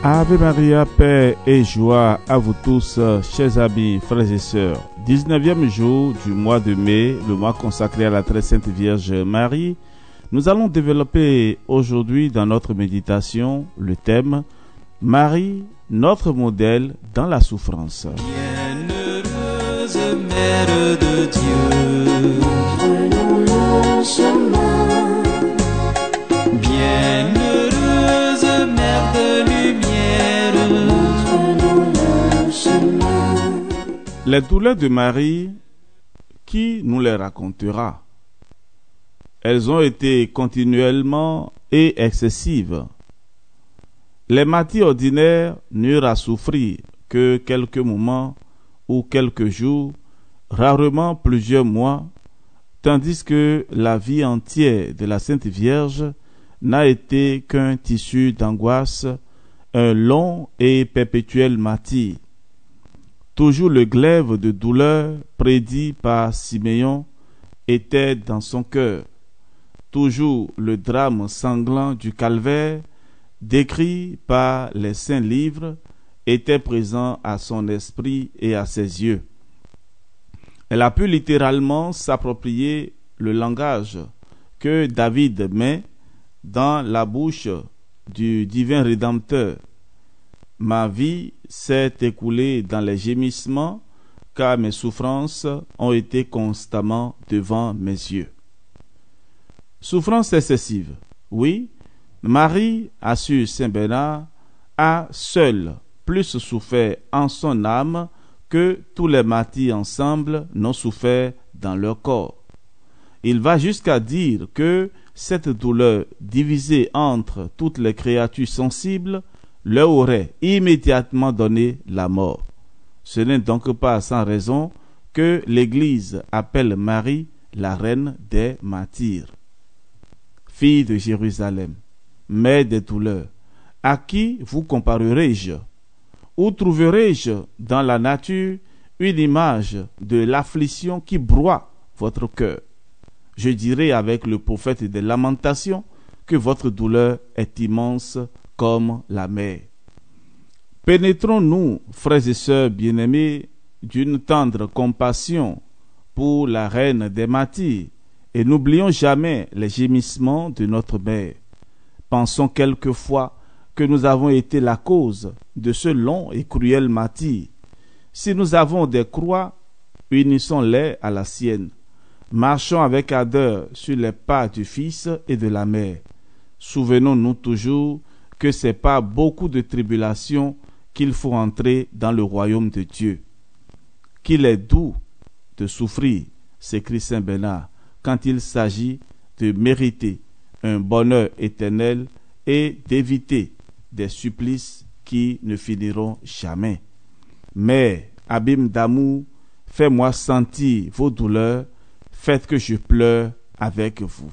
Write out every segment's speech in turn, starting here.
Ave Maria, paix et joie à vous tous, chers amis, frères et sœurs. 19e jour du mois de mai, le mois consacré à la très sainte Vierge Marie. Nous allons développer aujourd'hui dans notre méditation le thème « Marie, notre modèle dans la souffrance ». Bienheureuse Mère de Dieu, prenons le chemin. Bienheureuse Mère de lumière, prenons le chemin. Les douleurs de Marie, qui nous les racontera? Elles ont été continuellement et excessives. Les martyrs ordinaires n'eurent à souffrir que quelques moments ou quelques jours, rarement plusieurs mois, tandis que la vie entière de la Sainte Vierge n'a été qu'un tissu d'angoisse, un long et perpétuel martyre. Toujours le glaive de douleur prédit par Siméon était dans son cœur. Toujours le drame sanglant du calvaire, décrit par les saints livres, était présent à son esprit et à ses yeux. Elle a pu littéralement s'approprier le langage que David met dans la bouche du divin Rédempteur. Ma vie s'est écoulée dans les gémissements, car mes souffrances ont été constamment devant mes yeux. Souffrance excessive. Oui, Marie, assure Saint Bernard, a seule plus souffert en son âme que tous les martyrs ensemble n'ont souffert dans leur corps. Il va jusqu'à dire que cette douleur divisée entre toutes les créatures sensibles leur aurait immédiatement donné la mort. Ce n'est donc pas sans raison que l'Église appelle Marie la reine des martyrs. Fille de Jérusalem, mère des douleurs, à qui vous comparerai-je? Où trouverai-je dans la nature une image de l'affliction qui broie votre cœur? Je dirai avec le prophète des Lamentations que votre douleur est immense comme la mer. Pénétrons-nous, frères et sœurs bien-aimés, d'une tendre compassion pour la reine des martyrs, et n'oublions jamais les gémissements de notre mère. Pensons quelquefois que nous avons été la cause de ce long et cruel martyre. Si nous avons des croix, unissons-les à la sienne. Marchons avec ardeur sur les pas du Fils et de la Mère. Souvenons-nous toujours que c'est par beaucoup de tribulations qu'il faut entrer dans le royaume de Dieu. Qu'il est doux de souffrir, s'écrie Saint Bernard, quand il s'agit de mériter un bonheur éternel et d'éviter des supplices qui ne finiront jamais. Mais, abîme d'amour, fais-moi sentir vos douleurs, faites que je pleure avec vous.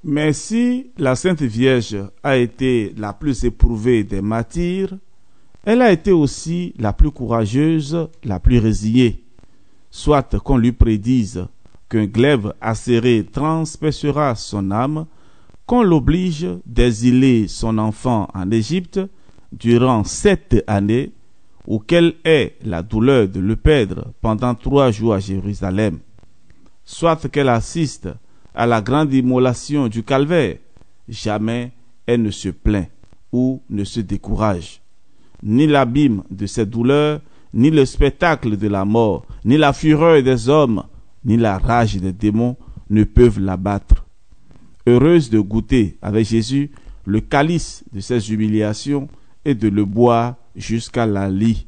Mais si la Sainte Vierge a été la plus éprouvée des martyrs, elle a été aussi la plus courageuse, la plus résignée. Soit qu'on lui prédise qu'un glaive acéré transpercera son âme, qu'on l'oblige d'exiler son enfant en Égypte durant 7 années, ou quelle est la douleur de le perdre pendant 3 jours à Jérusalem. Soit qu'elle assiste à la grande immolation du calvaire, jamais elle ne se plaint ou ne se décourage. Ni l'abîme de ses douleurs, ni le spectacle de la mort, ni la fureur des hommes, ni la rage des démons ne peuvent l'abattre. Heureuse de goûter avec Jésus le calice de ses humiliations et de le boire jusqu'à la lie.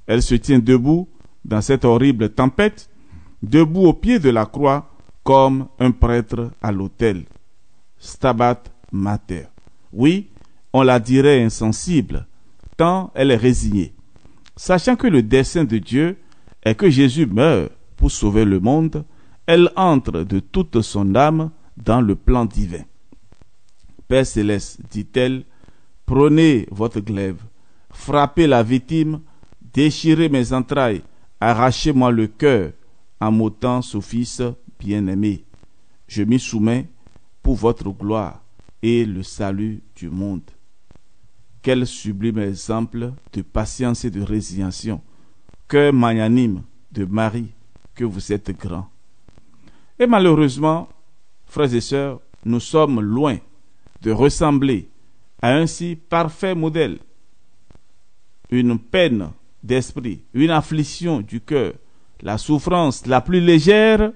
Elle se tient debout dans cette horrible tempête, debout au pied de la croix, comme un prêtre à l'autel. Stabat Mater. Oui, on la dirait insensible, tant elle est résignée. Sachant que le dessein de Dieu est que Jésus meure pour sauver le monde, elle entre de toute son âme dans le plan divin. Père céleste, dit-elle, prenez votre glaive, frappez la victime, déchirez mes entrailles, arrachez-moi le cœur en m'ôtant ce fils bien-aimé. Je m'y soumets pour votre gloire et le salut du monde. Quel sublime exemple de patience et de résignation. Cœur magnanime de Marie, que vous êtes grand. Et malheureusement, frères et sœurs, nous sommes loin de ressembler à un si parfait modèle. Une peine d'esprit, une affliction du cœur, la souffrance la plus légère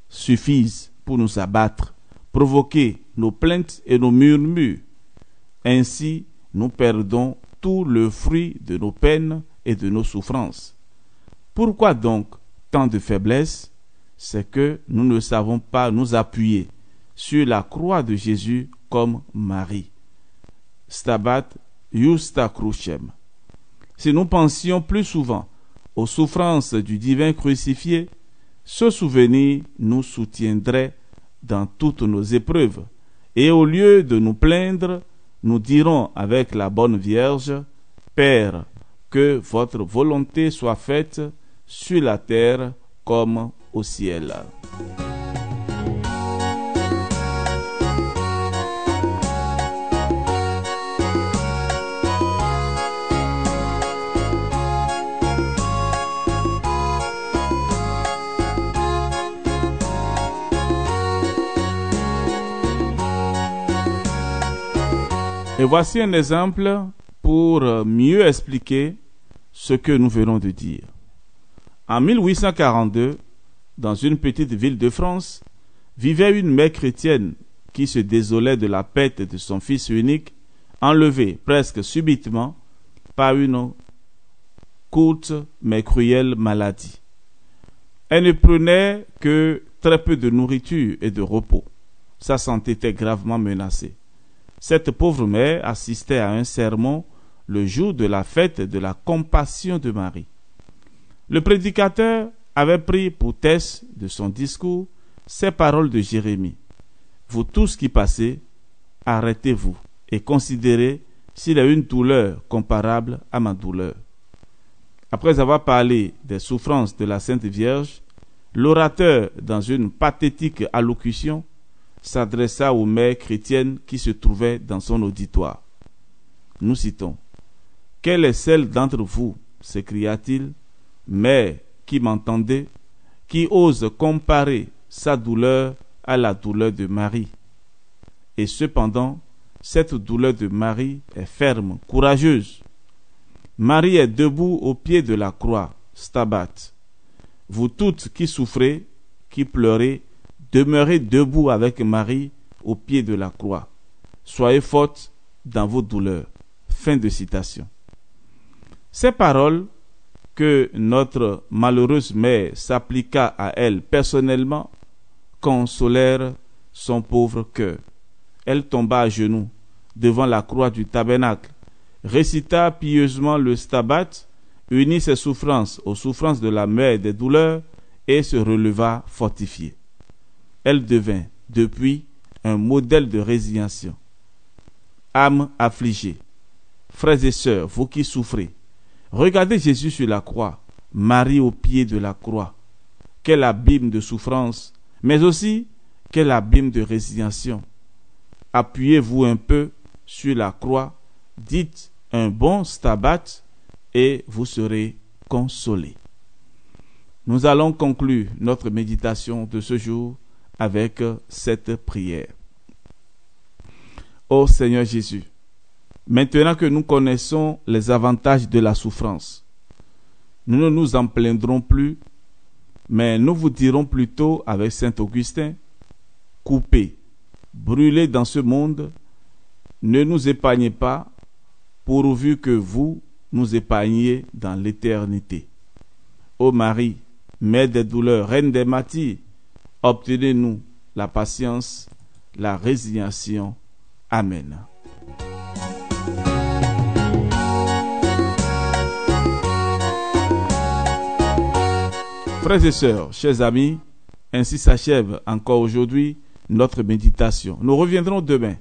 suffisent pour nous abattre, provoquer nos plaintes et nos murmures. Ainsi, nous perdons tout le fruit de nos peines et de nos souffrances. Pourquoi donc tant de faiblesse? C'est que nous ne savons pas nous appuyer sur la croix de Jésus comme Marie. Stabat Justa Crucem. Si nous pensions plus souvent aux souffrances du divin crucifié, ce souvenir nous soutiendrait dans toutes nos épreuves, et au lieu de nous plaindre, nous dirons avec la bonne Vierge, Père, que votre volonté soit faite sur la terre comme au ciel. Et voici un exemple pour mieux expliquer ce que nous venons de dire. En 1842, dans une petite ville de France, vivait une mère chrétienne qui se désolait de la perte de son fils unique, enlevé presque subitement par une courte mais cruelle maladie. Elle ne prenait que très peu de nourriture et de repos. Sa santé était gravement menacée. Cette pauvre mère assistait à un sermon le jour de la fête de la compassion de Marie. Le prédicateur avait pris pour thèse de son discours ces paroles de Jérémie. Vous tous qui passez, arrêtez-vous et considérez s'il y a une douleur comparable à ma douleur. Après avoir parlé des souffrances de la Sainte Vierge, l'orateur, dans une pathétique allocution, s'adressa aux mères chrétiennes qui se trouvaient dans son auditoire. Nous citons: « Quelle est celle d'entre vous, s'écria-t-il, mère qui m'entendez, qui ose comparer sa douleur à la douleur de Marie? Et cependant, cette douleur de Marie est ferme, courageuse. Marie est debout au pied de la croix, Stabat. Vous toutes qui souffrez, qui pleurez, demeurez debout avec Marie au pied de la croix. Soyez fortes dans vos douleurs. » Fin de citation. Ces paroles que notre malheureuse mère s'appliqua à elle personnellement consolèrent son pauvre cœur. Elle tomba à genoux devant la croix du tabernacle, récita pieusement le Stabat, unit ses souffrances aux souffrances de la mère des douleurs et se releva fortifiée. Elle devint, depuis, un modèle de résignation. Âme affligée, frères et sœurs, vous qui souffrez, regardez Jésus sur la croix, Marie au pied de la croix. Quel abîme de souffrance, mais aussi quel abîme de résignation. Appuyez-vous un peu sur la croix, dites un bon Stabat et vous serez consolés. Nous allons conclure notre méditation de ce jour avec cette prière. Ô Seigneur Jésus, maintenant que nous connaissons les avantages de la souffrance, nous ne nous en plaindrons plus, mais nous vous dirons plutôt avec saint Augustin: coupez, brûlez dans ce monde, ne nous épargnez pas, pourvu que vous nous épargniez dans l'éternité. Ô Marie, Mère des douleurs, Reine des martyrs, obtenez-nous la patience, la résignation. Amen. Frères et sœurs, chers amis, ainsi s'achève encore aujourd'hui notre méditation. Nous reviendrons demain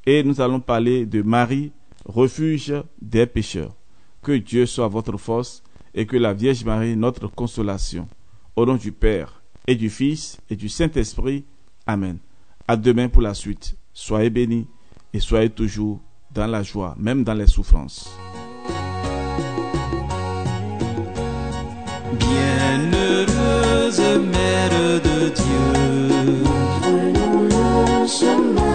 et nous allons parler de Marie, refuge des pécheurs. Que Dieu soit votre force et que la Vierge Marie notre consolation. Au nom du Père et du Fils et du Saint-Esprit. Amen. À demain pour la suite. Soyez bénis et soyez toujours dans la joie, même dans les souffrances. Bienheureuse Mère de Dieu, montre-nous le chemin.